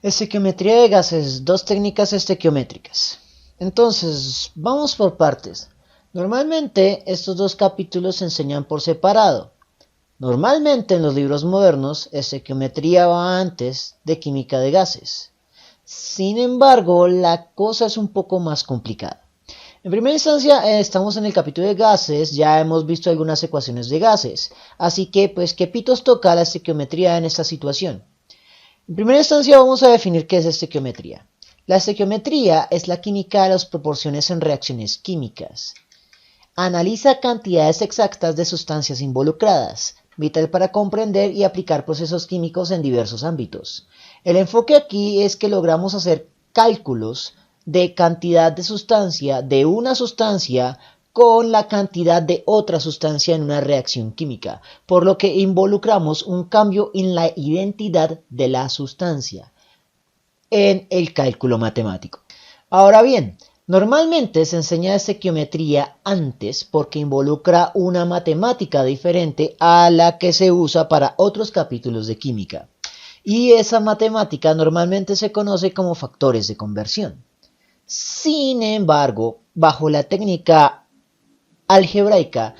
Estequiometría de gases, dos técnicas estequiométricas. Entonces, vamos por partes. Normalmente estos dos capítulos se enseñan por separado. Normalmente en los libros modernos, estequiometría va antes de química de gases. Sin embargo, la cosa es un poco más complicada. En primera instancia, estamos en el capítulo de gases, ya hemos visto algunas ecuaciones de gases. Así que, pues, ¿qué pitos toca la estequiometría en esta situación? En primera instancia vamos a definir qué es estequiometría. La estequiometría es la química de las proporciones en reacciones químicas. Analiza cantidades exactas de sustancias involucradas, vital para comprender y aplicar procesos químicos en diversos ámbitos. El enfoque aquí es que logramos hacer cálculos de cantidad de sustancia de una sustancia con la cantidad de otra sustancia en una reacción química, por lo que involucramos un cambio en la identidad de la sustancia en el cálculo matemático. Ahora bien, normalmente se enseña estequiometría antes porque involucra una matemática diferente a la que se usa para otros capítulos de química. Y esa matemática normalmente se conoce como factores de conversión. Sin embargo, bajo la técnica algebraica,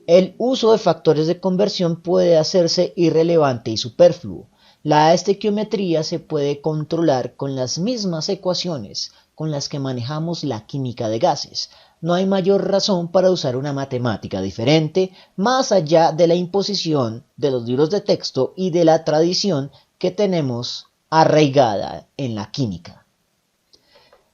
el uso de factores de conversión puede hacerse irrelevante y superfluo. La estequiometría se puede controlar con las mismas ecuaciones con las que manejamos la química de gases. No hay mayor razón para usar una matemática diferente, más allá de la imposición de los libros de texto y de la tradición que tenemos arraigada en la química.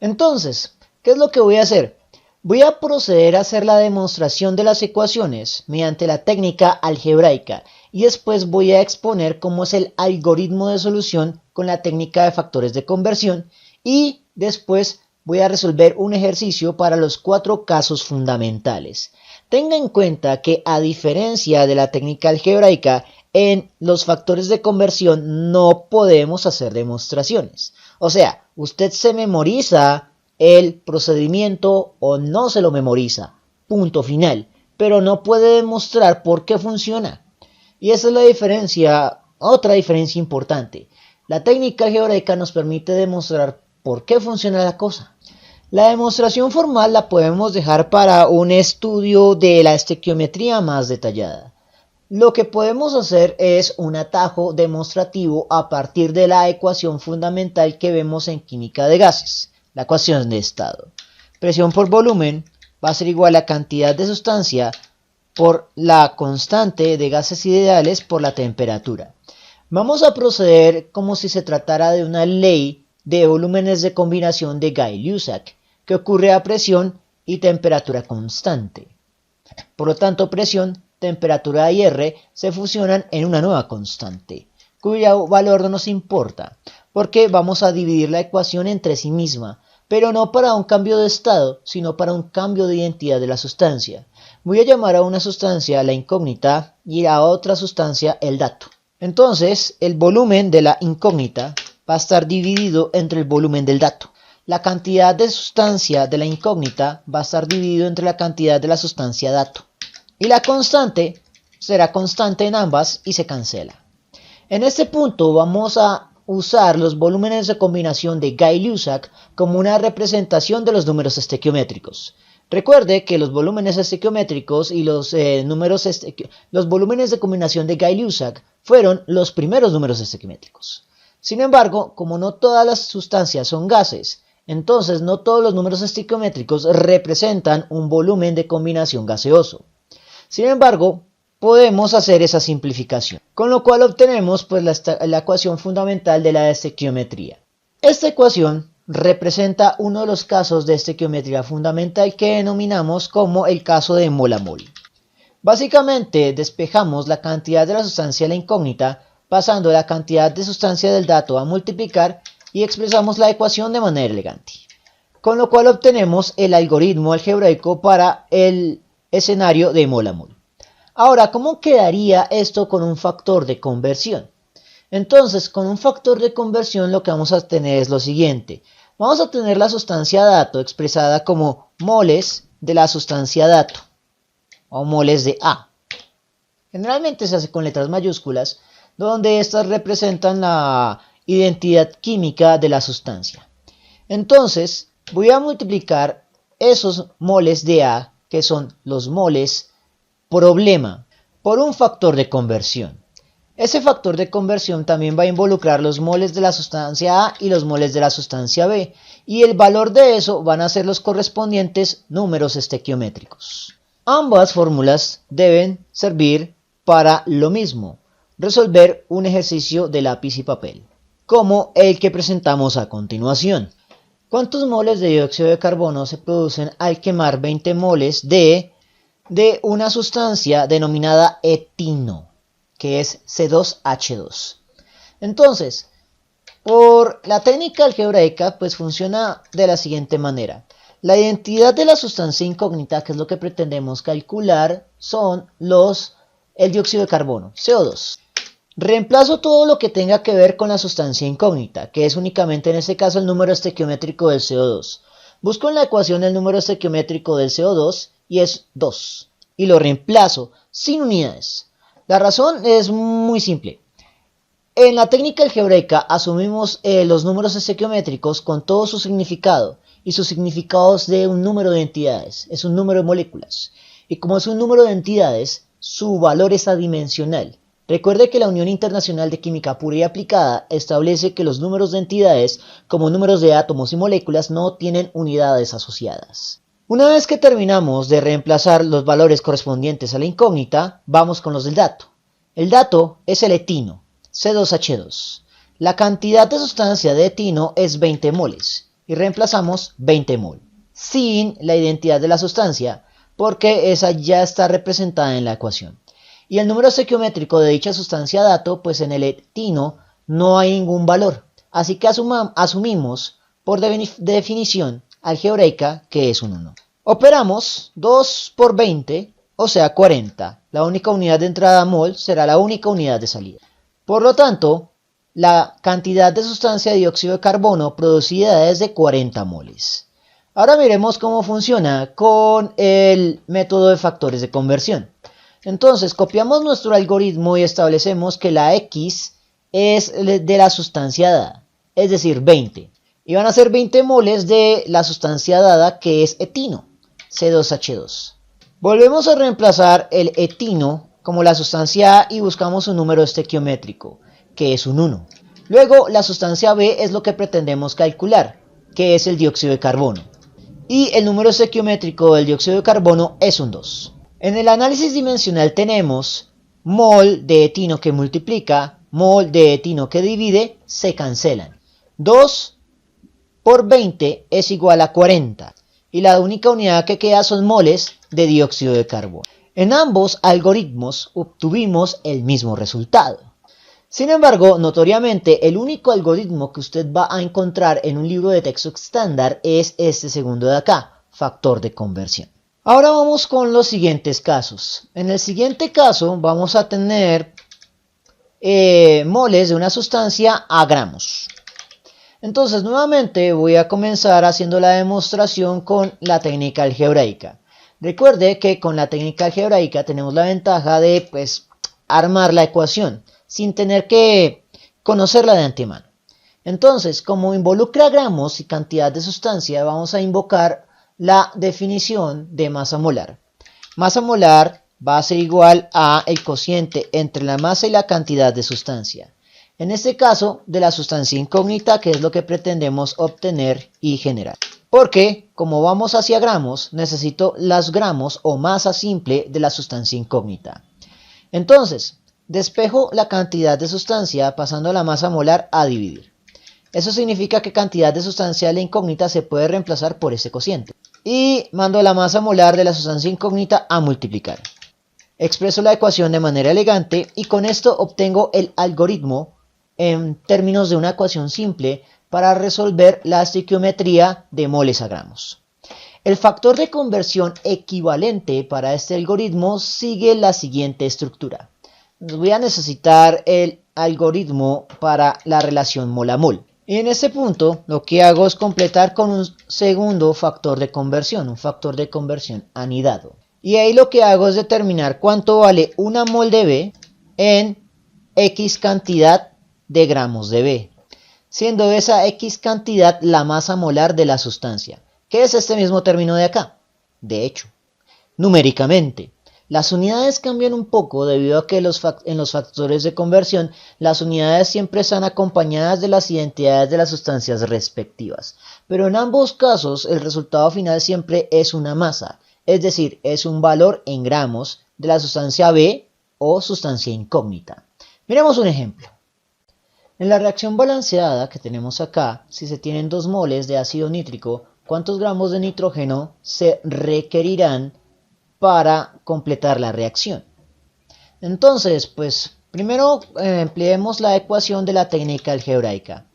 Entonces, ¿qué es lo que voy a hacer? Voy a proceder a hacer la demostración de las ecuaciones mediante la técnica algebraica y después voy a exponer cómo es el algoritmo de solución con la técnica de factores de conversión y después voy a resolver un ejercicio para los 4 casos fundamentales. Tenga en cuenta que a diferencia de la técnica algebraica, en los factores de conversión no podemos hacer demostraciones. O sea, usted se memoriza el procedimiento o no se lo memoriza, punto final, pero no puede demostrar por qué funciona. Y esa es la diferencia, otra diferencia importante. La técnica algebraica nos permite demostrar por qué funciona la cosa. La demostración formal la podemos dejar para un estudio de la estequiometría más detallada. Lo que podemos hacer es un atajo demostrativo a partir de la ecuación fundamental que vemos en química de gases, la ecuación de estado. Presión por volumen va a ser igual a cantidad de sustancia por la constante de gases ideales por la temperatura. Vamos a proceder como si se tratara de una ley de volúmenes de combinación de Guy-Lussac, que ocurre a presión y temperatura constante. Por lo tanto, presión, temperatura y R se fusionan en una nueva constante, cuyo valor no nos importa, porque vamos a dividir la ecuación entre sí misma, pero no para un cambio de estado, sino para un cambio de identidad de la sustancia. Voy a llamar a una sustancia la incógnita y a otra sustancia el dato. Entonces, el volumen de la incógnita va a estar dividido entre el volumen del dato. La cantidad de sustancia de la incógnita va a estar dividido entre la cantidad de la sustancia dato. Y la constante será constante en ambas y se cancela. En este punto vamos a usar los volúmenes de combinación de Guy-Lussac como una representación de los números estequiométricos. Recuerde que los volúmenes estequiométricos y los volúmenes de combinación de Guy-Lussac fueron los primeros números estequiométricos. Sin embargo, como no todas las sustancias son gases, entonces no todos los números estequiométricos representan un volumen de combinación gaseoso. Sin embargo, podemos hacer esa simplificación, con lo cual obtenemos pues, la ecuación fundamental de la estequiometría. Esta ecuación representa uno de los casos de estequiometría fundamental que denominamos como el caso de mol a mol. Básicamente, despejamos la cantidad de la sustancia de la incógnita, pasando la cantidad de sustancia del dato a multiplicar y expresamos la ecuación de manera elegante. Con lo cual obtenemos el algoritmo algebraico para el escenario de mol a mol. Ahora, ¿cómo quedaría esto con un factor de conversión? Entonces, con un factor de conversión lo que vamos a tener es lo siguiente. Vamos a tener la sustancia dato expresada como moles de la sustancia dato, o moles de A. Generalmente se hace con letras mayúsculas, donde estas representan la identidad química de la sustancia. Entonces, voy a multiplicar esos moles de A, que son los moles problema, por un factor de conversión. Ese factor de conversión también va a involucrar los moles de la sustancia A y los moles de la sustancia B, y el valor de eso van a ser los correspondientes números estequiométricos. Ambas fórmulas deben servir para lo mismo, resolver un ejercicio de lápiz y papel, como el que presentamos a continuación. ¿Cuántos moles de dióxido de carbono se producen al quemar 20 moles de una sustancia denominada etino, que es C2H2? Entonces, por la técnica algebraica, pues funciona de la siguiente manera. La identidad de la sustancia incógnita, que es lo que pretendemos calcular, son el dióxido de carbono, CO2. Reemplazo todo lo que tenga que ver con la sustancia incógnita, que es únicamente en este caso el número estequiométrico del CO2. Busco en la ecuación el número estequiométrico del CO2 y es 2. Y lo reemplazo sin unidades. La razón es muy simple. En la técnica algebraica asumimos los números estequiométricos con todo su significado y sus significados de un número de entidades. Es un número de moléculas. Y como es un número de entidades, su valor es adimensional. Recuerde que la Unión Internacional de Química Pura y Aplicada establece que los números de entidades, como números de átomos y moléculas, no tienen unidades asociadas. Una vez que terminamos de reemplazar los valores correspondientes a la incógnita, vamos con los del dato. El dato es el etino, C2H2. La cantidad de sustancia de etino es 20 moles y reemplazamos 20 mol, sin la identidad de la sustancia, porque esa ya está representada en la ecuación. Y el número estequiométrico de dicha sustancia dato, pues en el etino no hay ningún valor. Así que asumimos por definición algebraica que es un 1. Operamos 2 por 20, o sea 40. La única unidad de entrada mol será la única unidad de salida. Por lo tanto, la cantidad de sustancia de dióxido de carbono producida es de 40 moles. Ahora miremos cómo funciona con el método de factores de conversión. Entonces, copiamos nuestro algoritmo y establecemos que la X es de la sustancia dada, es decir, 20. Y van a ser 20 moles de la sustancia dada, que es etino, C2H2. Volvemos a reemplazar el etino como la sustancia A y buscamos un número estequiométrico, que es un 1. Luego, la sustancia B es lo que pretendemos calcular, que es el dióxido de carbono. Y el número estequiométrico del dióxido de carbono es un 2. En el análisis dimensional tenemos mol de etino que multiplica, mol de etino que divide, se cancelan. 2 por 20 es igual a 40 y la única unidad que queda son moles de dióxido de carbono. En ambos algoritmos obtuvimos el mismo resultado. Sin embargo, notoriamente, el único algoritmo que usted va a encontrar en un libro de texto estándar es este segundo de acá, factor de conversión. Ahora vamos con los siguientes casos. En el siguiente caso vamos a tener moles de una sustancia a gramos. Entonces nuevamente voy a comenzar haciendo la demostración con la técnica algebraica. Recuerde que con la técnica algebraica tenemos la ventaja de armar la ecuación sin tener que conocerla de antemano. Entonces, como involucra gramos y cantidad de sustancia, vamos a invocar la definición de masa molar. Masa molar va a ser igual a el cociente entre la masa y la cantidad de sustancia. En este caso, de la sustancia incógnita, que es lo que pretendemos obtener y generar. Porque, como vamos hacia gramos, necesito los gramos o masa simple de la sustancia incógnita. Entonces, despejo la cantidad de sustancia pasando la masa molar a dividir. Eso significa que cantidad de sustancia de la incógnita se puede reemplazar por ese cociente. Y mando la masa molar de la sustancia incógnita a multiplicar. Expreso la ecuación de manera elegante y con esto obtengo el algoritmo en términos de una ecuación simple para resolver la estequiometría de moles a gramos. El factor de conversión equivalente para este algoritmo sigue la siguiente estructura. Voy a necesitar el algoritmo para la relación mol a mol. Y en este punto lo que hago es completar con un segundo factor de conversión, un factor de conversión anidado. Y ahí lo que hago es determinar cuánto vale una mol de B en X cantidad de gramos de B. siendo esa X cantidad la masa molar de la sustancia, que es este mismo término de acá. De hecho, numéricamente, las unidades cambian un poco debido a que en los factores de conversión las unidades siempre están acompañadas de las identidades de las sustancias respectivas, pero en ambos casos el resultado final siempre es una masa, es decir, es un valor en gramos de la sustancia B o sustancia incógnita. Miremos un ejemplo. En la reacción balanceada que tenemos acá, si se tienen 2 moles de ácido nítrico, ¿cuántos gramos de nitrógeno se requerirán para completar la reacción? Entonces, pues primero empleemos la ecuación de la técnica algebraica.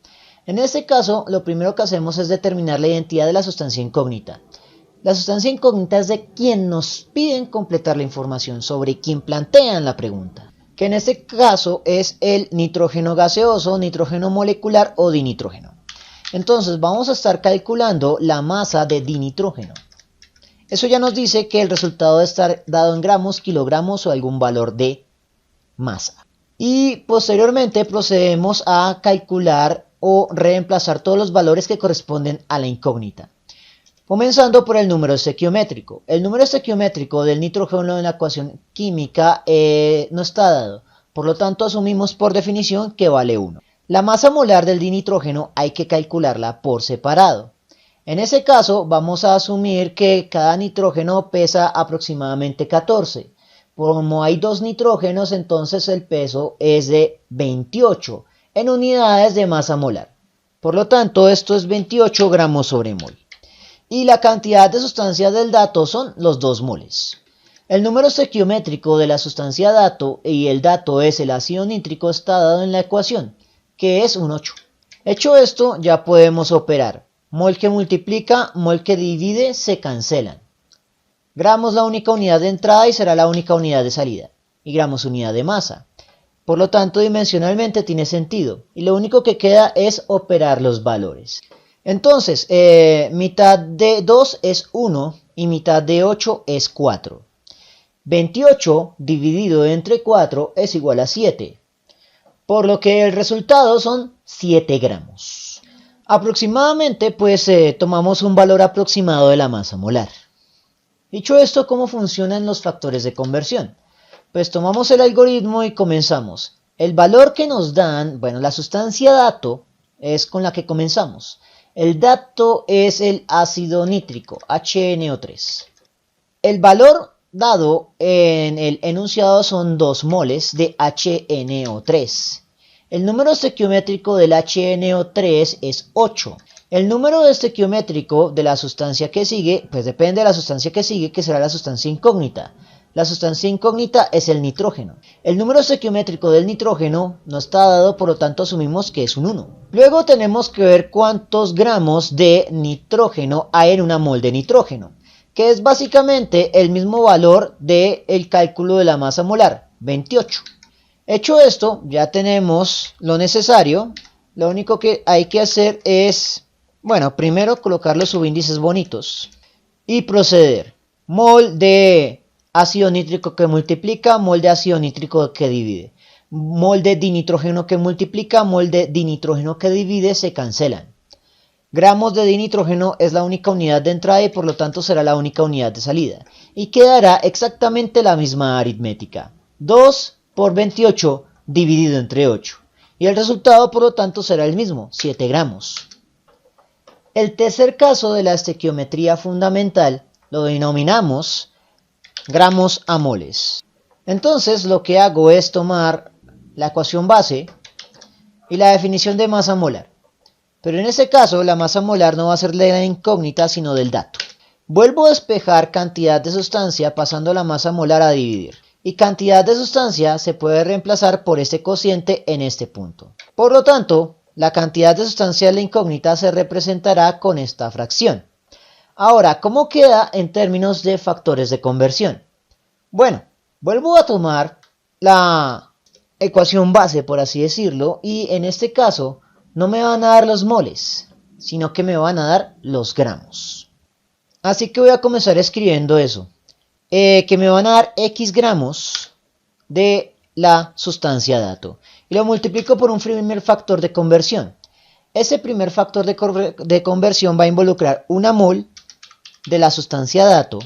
En este caso, lo primero que hacemos es determinar la identidad de la sustancia incógnita. La sustancia incógnita es de quien nos piden completar la información, sobre quien plantean la pregunta, que en este caso es el nitrógeno gaseoso, nitrógeno molecular o dinitrógeno. Entonces vamos a estar calculando la masa de dinitrógeno. Eso ya nos dice que el resultado debe estar dado en gramos, kilogramos o algún valor de masa. Y posteriormente procedemos a calcular o reemplazar todos los valores que corresponden a la incógnita. Comenzando por el número estequiométrico. El número estequiométrico del nitrógeno en la ecuación química no está dado. Por lo tanto, asumimos por definición que vale 1. La masa molar del dinitrógeno hay que calcularla por separado. En ese caso, vamos a asumir que cada nitrógeno pesa aproximadamente 14. Como hay 2 nitrógenos, entonces el peso es de 28 en unidades de masa molar. Por lo tanto, esto es 28 gramos sobre mol. Y la cantidad de sustancia del dato son los 2 moles. El número estequiométrico de la sustancia dato, y el dato es el ácido nítrico, está dado en la ecuación, que es un 8. Hecho esto, ya podemos operar. Mol que multiplica, mol que divide, se cancelan. Gramos la única unidad de entrada y será la única unidad de salida. Y gramos unidad de masa. Por lo tanto, dimensionalmente tiene sentido. Y lo único que queda es operar los valores. Entonces, mitad de 2 es 1 y mitad de 8 es 4. 28 dividido entre 4 es igual a 7. Por lo que el resultado son 7 gramos. Aproximadamente, pues tomamos un valor aproximado de la masa molar. Dicho esto, ¿cómo funcionan los factores de conversión? Pues tomamos el algoritmo y comenzamos. El valor que nos dan, bueno, la sustancia dato es con la que comenzamos. El dato es el ácido nítrico, HNO3. El valor dado en el enunciado son 2 moles de HNO3. El número estequiométrico del HNO3 es 8. El número estequiométrico de la sustancia que sigue, pues depende de la sustancia que sigue, que será la sustancia incógnita. La sustancia incógnita es el nitrógeno. El número estequiométrico del nitrógeno no está dado, por lo tanto asumimos que es un 1. Luego tenemos que ver cuántos gramos de nitrógeno hay en una mol de nitrógeno, que es básicamente el mismo valor del cálculo de la masa molar, 28. Hecho esto, ya tenemos lo necesario. Lo único que hay que hacer es, bueno, primero colocar los subíndices bonitos y proceder. Mol de ácido nítrico que multiplica, mol de ácido nítrico que divide. Mol de dinitrógeno que multiplica, mol de dinitrógeno que divide, se cancelan. Gramos de dinitrógeno es la única unidad de entrada y por lo tanto será la única unidad de salida. Y quedará exactamente la misma aritmética. 2 por 28 dividido entre 8. Y el resultado, por lo tanto, será el mismo, 7 gramos. El tercer caso de la estequiometría fundamental lo denominamos gramos a moles. Entonces, lo que hago es tomar la ecuación base y la definición de masa molar. Pero en este caso, la masa molar no va a ser de la incógnita, sino del dato. Vuelvo a despejar cantidad de sustancia pasando la masa molar a dividir. Y cantidad de sustancia se puede reemplazar por este cociente en este punto. Por lo tanto, la cantidad de sustancia de la incógnita se representará con esta fracción. Ahora, ¿cómo queda en términos de factores de conversión? Bueno, vuelvo a tomar la ecuación base, por así decirlo, y en este caso no me van a dar los moles, sino que me van a dar los gramos. Así que voy a comenzar escribiendo eso. Que me van a dar X gramos de la sustancia dato. Y lo multiplico por un primer factor de conversión. ese primer factor de conversión va a involucrar una mol de la sustancia dato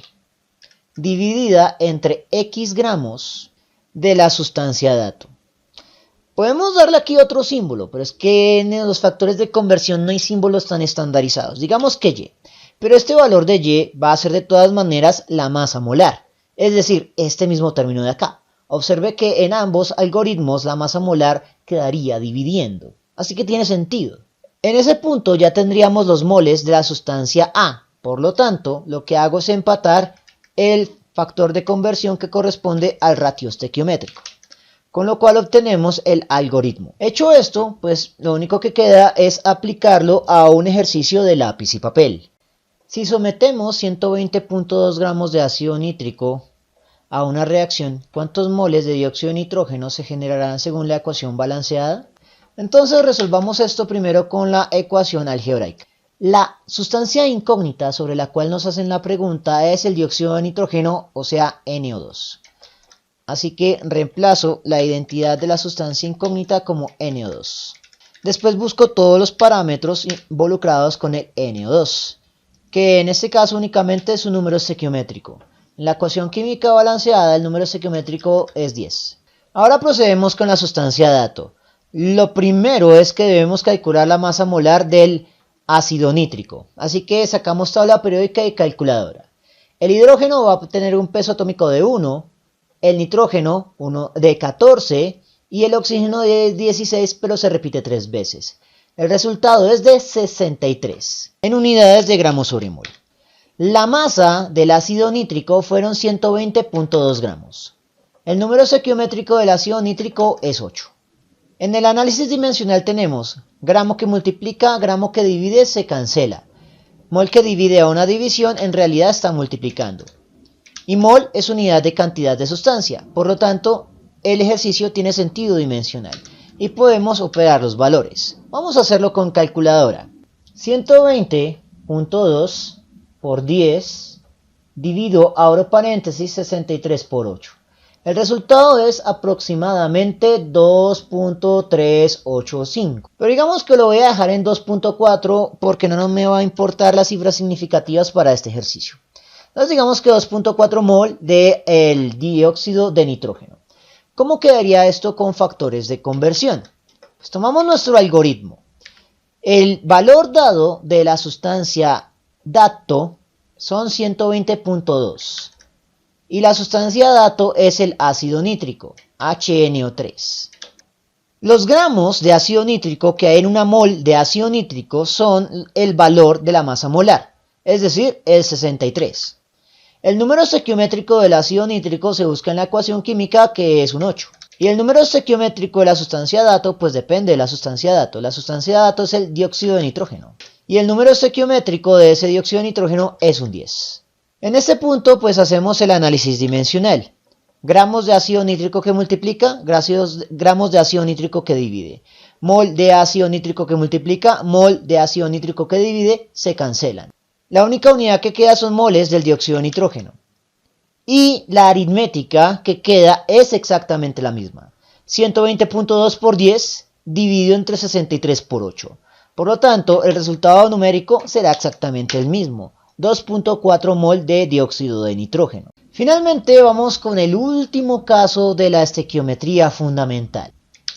dividida entre X gramos de la sustancia dato. Podemos darle aquí otro símbolo, pero es que en los factores de conversión no hay símbolos tan estandarizados. Digamos que Y, pero este valor de Y va a ser de todas maneras la masa molar, es decir, este mismo término de acá. Observe que en ambos algoritmos la masa molar quedaría dividiendo, así que tiene sentido. En ese punto ya tendríamos los moles de la sustancia A, por lo tanto, lo que hago es empatar el factor de conversión que corresponde al ratio estequiométrico, con lo cual obtenemos el algoritmo. Hecho esto, pues lo único que queda es aplicarlo a un ejercicio de lápiz y papel. Si sometemos 120.2 gramos de ácido nítrico a una reacción, ¿cuántos moles de dióxido de nitrógeno se generarán según la ecuación balanceada? Entonces resolvamos esto primero con la ecuación algebraica. La sustancia incógnita sobre la cual nos hacen la pregunta es el dióxido de nitrógeno, o sea, NO2. Así que reemplazo la identidad de la sustancia incógnita como NO2. Después busco todos los parámetros involucrados con el NO2, que en este caso únicamente es un número estequiométrico. En la ecuación química balanceada el número estequiométrico es 10. Ahora procedemos con la sustancia dato. Lo primero es que debemos calcular la masa molar del ácido nítrico. Así que sacamos tabla periódica y calculadora. El hidrógeno va a tener un peso atómico de 1, el nitrógeno de 14 y el oxígeno de 16, pero se repite 3 veces. El resultado es de 63 en unidades de gramos sobre mol. La masa del ácido nítrico fueron 120.2 gramos. El número estequiométrico del ácido nítrico es 8. En el análisis dimensional tenemos gramo que multiplica, gramo que divide, se cancela. Mol que divide a una división en realidad está multiplicando. Y mol es unidad de cantidad de sustancia, por lo tanto el ejercicio tiene sentido dimensional y podemos operar los valores. Vamos a hacerlo con calculadora. 120.2 por 10 divido, abro paréntesis, 63 por 8. El resultado es aproximadamente 2.385. Pero digamos que lo voy a dejar en 2.4 porque no me va a importar las cifras significativas para este ejercicio. Entonces digamos que 2.4 mol del dióxido de nitrógeno. ¿Cómo quedaría esto con factores de conversión? Pues tomamos nuestro algoritmo. El valor dado de la sustancia dato son 120.2 y la sustancia dato es el ácido nítrico, HNO3. Los gramos de ácido nítrico que hay en una mol de ácido nítrico son el valor de la masa molar, es decir, el 63. El número estequiométrico del ácido nítrico se busca en la ecuación química, que es un 8. Y el número estequiométrico de la sustancia dato, pues depende de la sustancia dato. La sustancia dato es el dióxido de nitrógeno. Y el número estequiométrico de ese dióxido de nitrógeno es un 10. En este punto, pues hacemos el análisis dimensional. Gramos de ácido nítrico que multiplica, gramos de ácido nítrico que divide. Mol de ácido nítrico que multiplica, mol de ácido nítrico que divide, se cancelan. La única unidad que queda son moles del dióxido de nitrógeno. Y la aritmética que queda es exactamente la misma. 120.2 por 10 dividido entre 63 por 8. Por lo tanto, el resultado numérico será exactamente el mismo. 2.4 mol de dióxido de nitrógeno. Finalmente vamos con el último caso de la estequiometría fundamental.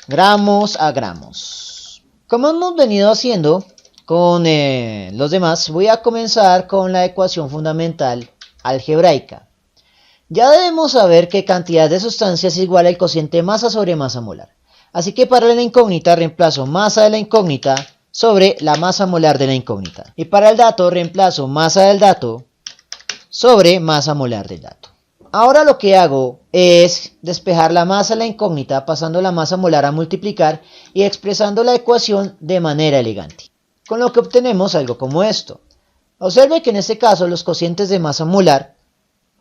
Gramos a gramos. Como hemos venido haciendo con los demás, voy a comenzar con la ecuación fundamental algebraica. Ya debemos saber que cantidad de sustancia es igual al cociente masa sobre masa molar. Así que para la incógnita reemplazo masa de la incógnita sobre la masa molar de la incógnita. Y para el dato reemplazo masa del dato sobre masa molar del dato. Ahora lo que hago es despejar la masa de la incógnita pasando la masa molar a multiplicar y expresando la ecuación de manera elegante. Con lo que obtenemos algo como esto. Observe que en este caso los cocientes de masa molar,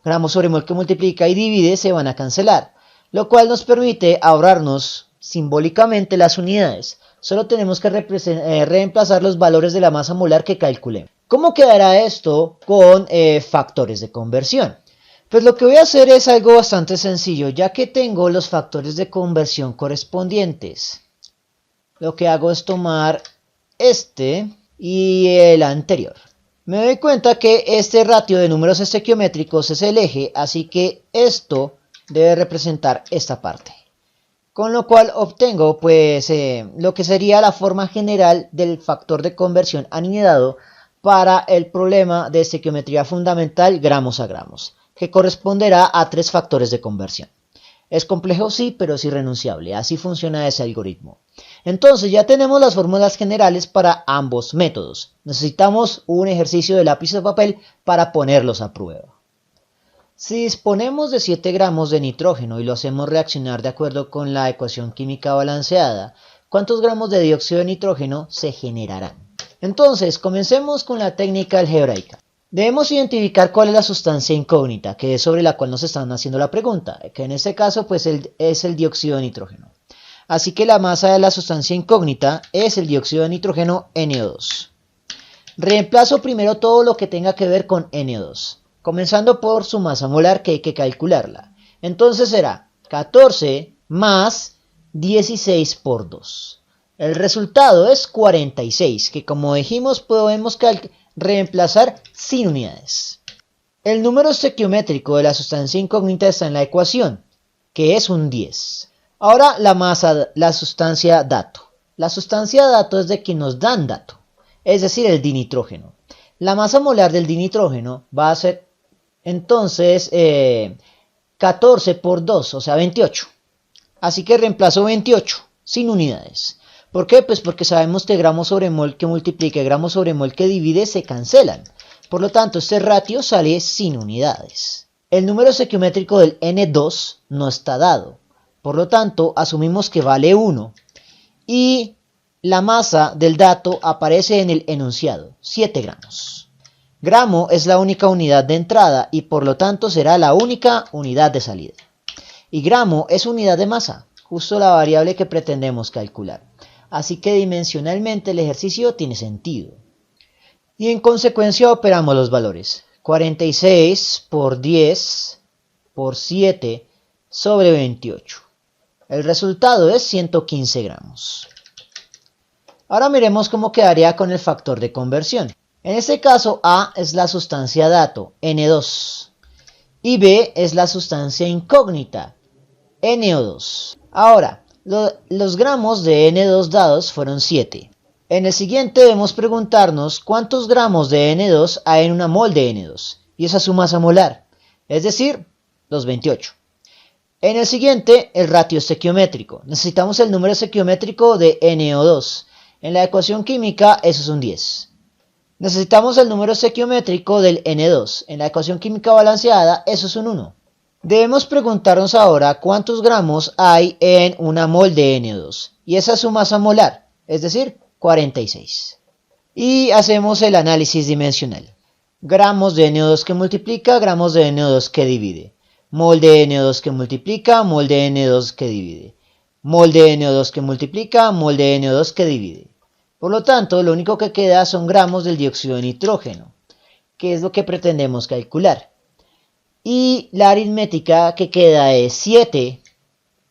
gramos sobre mol que multiplica y divide, se van a cancelar, lo cual nos permite ahorrarnos simbólicamente las unidades. Solo tenemos que reemplazar los valores de la masa molar que calculemos. ¿Cómo quedará esto con factores de conversión? Pues lo que voy a hacer es algo bastante sencillo, ya que tengo los factores de conversión correspondientes. Lo que hago es tomar este y el anterior. Me doy cuenta que este ratio de números estequiométricos es el eje, así que esto debe representar esta parte. Con lo cual obtengo pues lo que sería la forma general del factor de conversión anidado para el problema de estequiometría fundamental gramos a gramos, que corresponderá a 3 factores de conversión. Es complejo, sí, pero es irrenunciable. Así funciona ese algoritmo. Entonces ya tenemos las fórmulas generales para ambos métodos. Necesitamos un ejercicio de lápiz de papel para ponerlos a prueba. Si disponemos de 7 gramos de nitrógeno y lo hacemos reaccionar de acuerdo con la ecuación química balanceada, ¿cuántos gramos de dióxido de nitrógeno se generarán? Entonces, comencemos con la técnica algebraica. Debemos identificar cuál es la sustancia incógnita, que es sobre la cual nos están haciendo la pregunta, que en este caso pues es el dióxido de nitrógeno. Así que la masa de la sustancia incógnita es el dióxido de nitrógeno NO2. Reemplazo primero todo lo que tenga que ver con NO2, comenzando por su masa molar, que hay que calcularla. Entonces será 14 más 16 por 2. El resultado es 46, que como dijimos podemos reemplazar sin unidades. El número estequiométrico de la sustancia incógnita está en la ecuación, que es un 10. Ahora la masa, la sustancia dato. La sustancia dato es de quien nos dan dato, es decir, el dinitrógeno. La masa molar del dinitrógeno va a ser entonces 14 por 2, o sea 28. Así que reemplazo 28 sin unidades. ¿Por qué? Pues porque sabemos que gramo sobre mol que multiplica y gramo sobre mol que divide se cancelan. Por lo tanto, este ratio sale sin unidades. El número estequiométrico del N2 no está dado. Por lo tanto, asumimos que vale 1. Y la masa del dato aparece en el enunciado, 7 gramos. Gramo es la única unidad de entrada y por lo tanto será la única unidad de salida. Y gramo es unidad de masa, justo la variable que pretendemos calcular. Así que dimensionalmente el ejercicio tiene sentido. Y en consecuencia operamos los valores. 46 por 10 por 7 sobre 28. El resultado es 115 gramos. Ahora miremos cómo quedaría con el factor de conversión. En este caso A es la sustancia dato, N2. Y B es la sustancia incógnita, NO2. Ahora, los gramos de N2 dados fueron 7. En el siguiente debemos preguntarnos cuántos gramos de N2 hay en una mol de N2. Y esa es su masa molar, es decir, los 28. En el siguiente, el ratio estequiométrico. Necesitamos el número estequiométrico de NO2. En la ecuación química eso es un 10. Necesitamos el número estequiométrico del N2. En la ecuación química balanceada eso es un 1. Debemos preguntarnos ahora cuántos gramos hay en una mol de N2. Y esa es su masa molar, es decir, 46. Y hacemos el análisis dimensional. Gramos de NO2 que multiplica, gramos de NO2 que divide. Mol de NO2 que multiplica, mol de NO2 que divide. Mol de NO2 que multiplica, mol de NO2 que divide. Por lo tanto, lo único que queda son gramos del dióxido de nitrógeno, que es lo que pretendemos calcular. Y la aritmética que queda es 7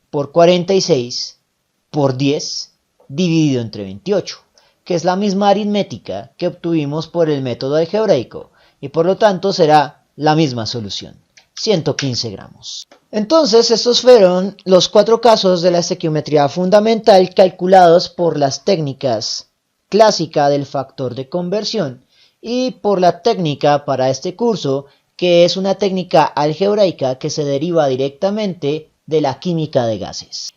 por 46 por 10 dividido entre 28, que es la misma aritmética que obtuvimos por el método algebraico, y por lo tanto será la misma solución, 115 gramos. Entonces, estos fueron los 4 casos de la estequiometría fundamental calculados por las técnicas clásica del factor de conversión y por la técnica para este curso, que es una técnica algebraica que se deriva directamente de la química de gases.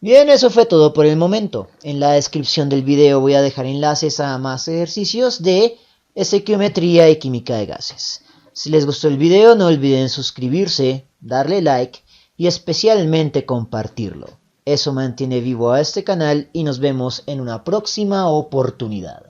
Bien, eso fue todo por el momento. En la descripción del video voy a dejar enlaces a más ejercicios de estequiometría y química de gases. Si les gustó el video, no olviden suscribirse, darle like y especialmente compartirlo. Eso mantiene vivo a este canal y nos vemos en una próxima oportunidad.